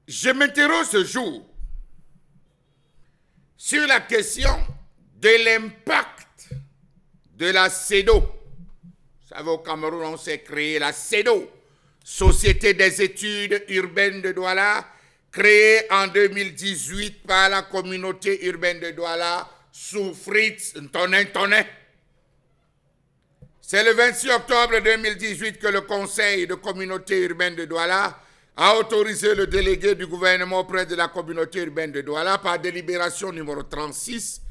je m'interroge ce jour sur la question de l'impact de la CEDO. Vous savez, au Cameroun, on s'est créé la CEDO, Société des études urbaines de Douala, créée en 2018 par la communauté urbaine de Douala sous Fritz Ntoné. C'est le 26 octobre 2018 que le Conseil de communauté urbaine de Douala a autorisé le délégué du gouvernement auprès de la communauté urbaine de Douala par délibération numéro 36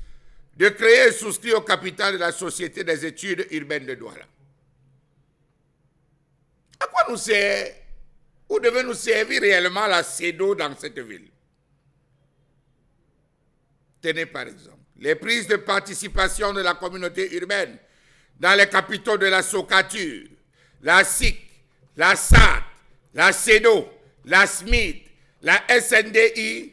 de créer et souscrire au capital de la Société des études urbaines de Douala. À quoi nous sert, où devait nous servir réellement la CEDO dans cette ville? Tenez par exemple, les prises de participation de la communauté urbaine dans les capitaux de la Socature, la SIC, la SAD, la CEDO, la SMID, la SNDI,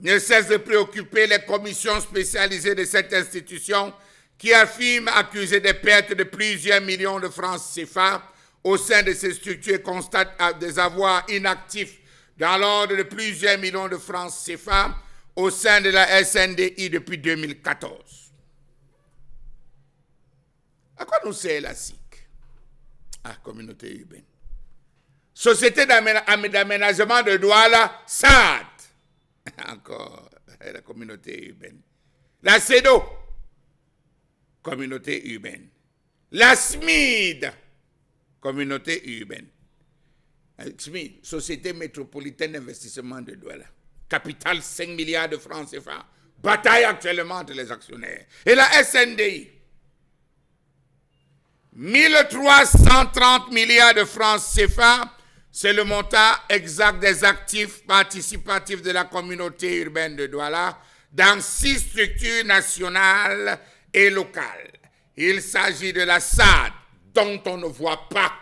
ne cessent de préoccuper les commissions spécialisées de cette institution qui affirment accuser des pertes de plusieurs millions de francs CFA au sein de ces structures et constatent des avoirs inactifs dans l'ordre de plusieurs millions de francs CFA au sein de la SNDI depuis 2014. À quoi nous sert la SIC? Communauté urbaine. Société d'aménagement de Douala, SAD. Encore la communauté urbaine. La CEDO, communauté urbaine. La SMID, communauté urbaine. SMID, Société métropolitaine d'investissement de Douala. Capital 5 milliards de francs CFA. Bataille actuellement entre les actionnaires. Et la SNDI, 1330 milliards de francs CFA, c'est le montant exact des actifs participatifs de la communauté urbaine de Douala dans 6 structures nationales et locales. Il s'agit de la SAD, dont on ne voit pas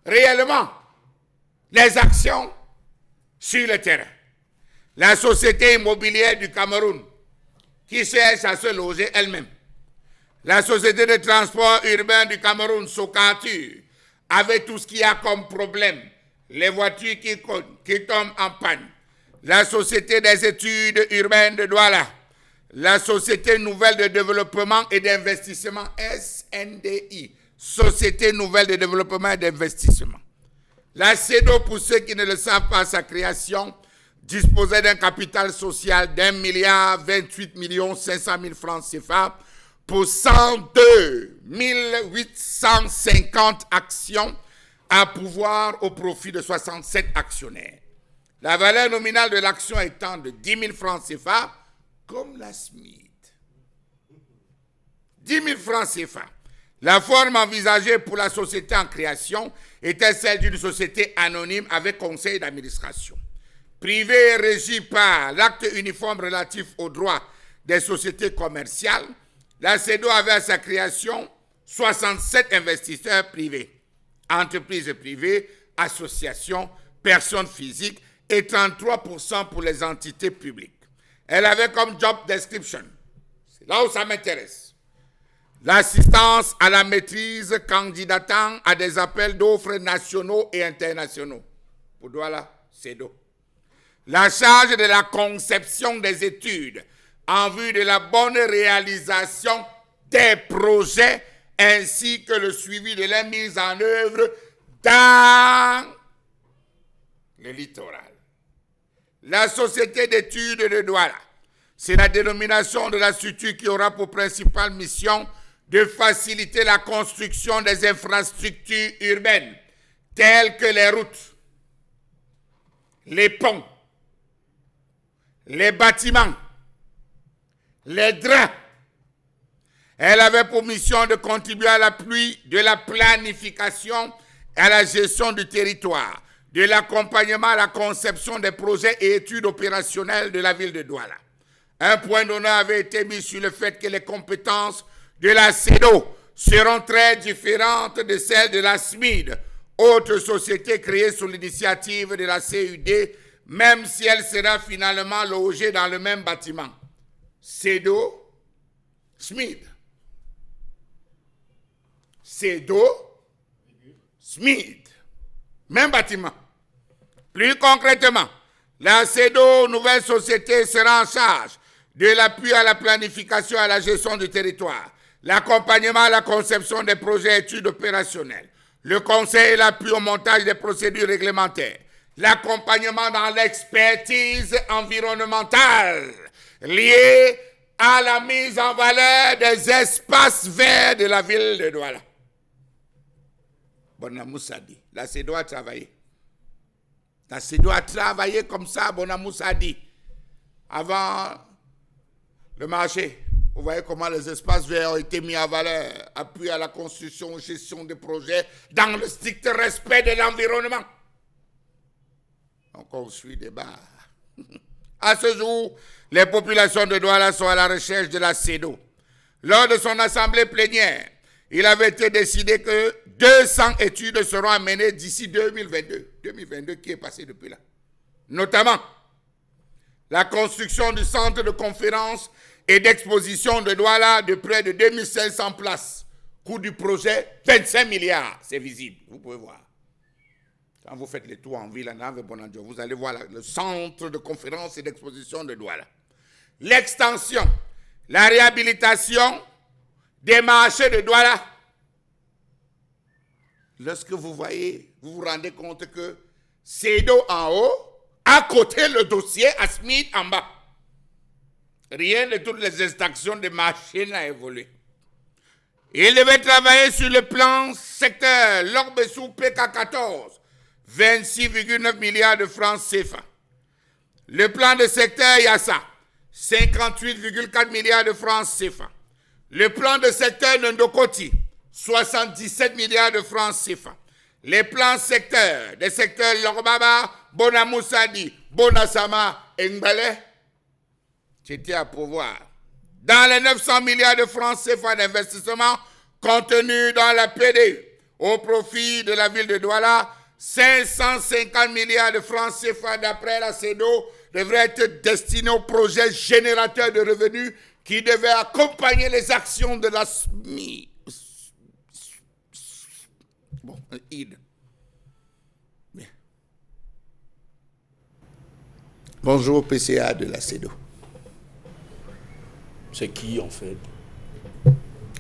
réellement les actions sur le terrain. La Société immobilière du Cameroun, qui cherche à se loger elle-même. La Société de transport urbain du Cameroun, Socature, avec tout ce qu'il y a comme problème, les voitures qui tombent en panne. La Société des études urbaines de Douala, la Société nouvelle de développement et d'investissement, SNDI, Société nouvelle de développement et d'investissement. La CEDO, pour ceux qui ne le savent pas, sa création disposait d'un capital social d'1,28 500 000 francs CFA pour 102 850 actions à pouvoir au profit de 67 actionnaires. La valeur nominale de l'action étant de 10 000 francs CFA, comme la SMID. 10 000 francs CFA. La forme envisagée pour la société en création était celle d'une société anonyme avec conseil d'administration. Privée et régie par l'acte uniforme relatif aux droits des sociétés commerciales, la CEDO avait à sa création 67 investisseurs privés, entreprises privées, associations, personnes physiques et 33% pour les entités publiques. Elle avait comme job description, c'est là où ça m'intéresse, l'assistance à la maîtrise candidatant à des appels d'offres nationaux et internationaux. Pour Douala, CEDO. La charge de la conception des études en vue de la bonne réalisation des projets ainsi que le suivi de la mise en œuvre dans le littoral. La Société d'études de Douala, c'est la dénomination de la structure qui aura pour principale mission de faciliter la construction des infrastructures urbaines telles que les routes, les ponts, les bâtiments, les drains. Elle avait pour mission de contribuer à l'appui de la planification et à la gestion du territoire, de l'accompagnement à la conception des projets et études opérationnelles de la ville de Douala. Un point d'honneur avait été mis sur le fait que les compétences de la CEDO seront très différentes de celles de la SMID, autre société créée sous l'initiative de la CUD, même si elle sera finalement logée dans le même bâtiment. CEDO, SMID. CEDO, SMID. Même bâtiment. Plus concrètement, La CEDO, nouvelle société, sera en charge de l'appui à la planification et à la gestion du territoire, l'accompagnement à la conception des projets études opérationnelles, le conseil et l'appui au montage des procédures réglementaires, l'accompagnement dans l'expertise environnementale liée à la mise en valeur des espaces verts de la ville de Douala. Bonamoussa dit, la CEDO a travaillé. La CEDO a travaillé comme ça, Bonamoussa dit, avant le marché. Vous voyez comment les espaces verts ont été mis en valeur, appui à la construction, gestion des projets, dans le strict respect de l'environnement. On construit des bars. À ce jour, les populations de Douala sont à la recherche de la CEDO. Lors de son assemblée plénière, il avait été décidé que 200 études seront menées d'ici 2022. 2022 qui est passé depuis là. Notamment, la construction du centre de conférence et d'exposition de Douala de près de 2500 places. Coût du projet, 25 milliards. C'est visible, vous pouvez voir. Quand vous faites les tours en ville, vous allez voir le centre de conférence et d'exposition de Douala. L'extension, la réhabilitation des marchés de Douala. Lorsque vous voyez, vous vous rendez compte que CEDO en haut, à côté le dossier ASMID en bas. Rien de toutes les extractions de marché n'a évolué. Il devait travailler sur le plan secteur Lorbessou PK14, 26,9 milliards de francs CFA. Le plan de secteur Yassa, 58,4 milliards de francs CFA. Le plan de secteur Ndokoti, 77 milliards de francs CFA. Les plans secteurs, des secteurs Lorbaba, Bonamoussadi, Bonasama et Ngbele, c'était à pouvoir. Dans les 900 milliards de francs CFA d'investissement contenus dans la PDU, au profit de la ville de Douala, 550 milliards de francs CFA d'après la CEDO devraient être destinés aux projets générateurs de revenus qui devaient accompagner les actions de la SMI. Bon, Id. Bien. Bonjour PCA de la CEDO. C'est qui en fait?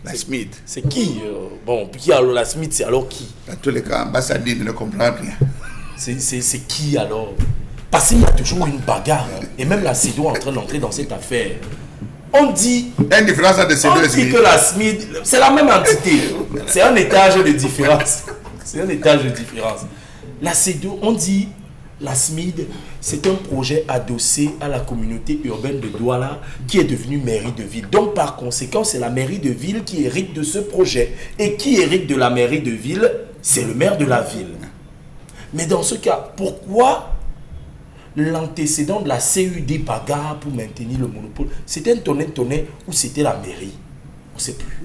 La Smith. C'est qui bon, qui alors la Smith, c'est alors qui? Dans tous les cas, ambassadeur ne comprend rien. C'est qui alors? Parce qu'il y a toujours une bagarre. Hein, et même la CEDO est en train d'entrer dans cette affaire. On dit, il y a une différence entre CEDO et Smith. Que la Smith, c'est la même entité. C'est un étage de différence. C'est un étage de différence. La CEDO, on dit, la SMID, c'est un projet adossé à la communauté urbaine de Douala qui est devenue mairie de ville. Donc par conséquent, c'est la mairie de ville qui hérite de ce projet. Et qui hérite de la mairie de ville? C'est le maire de la ville. Mais dans ce cas, pourquoi l'antécédent de la CUD bagarre pour maintenir le monopole? C'était un tonnet ou c'était la mairie? On ne sait plus.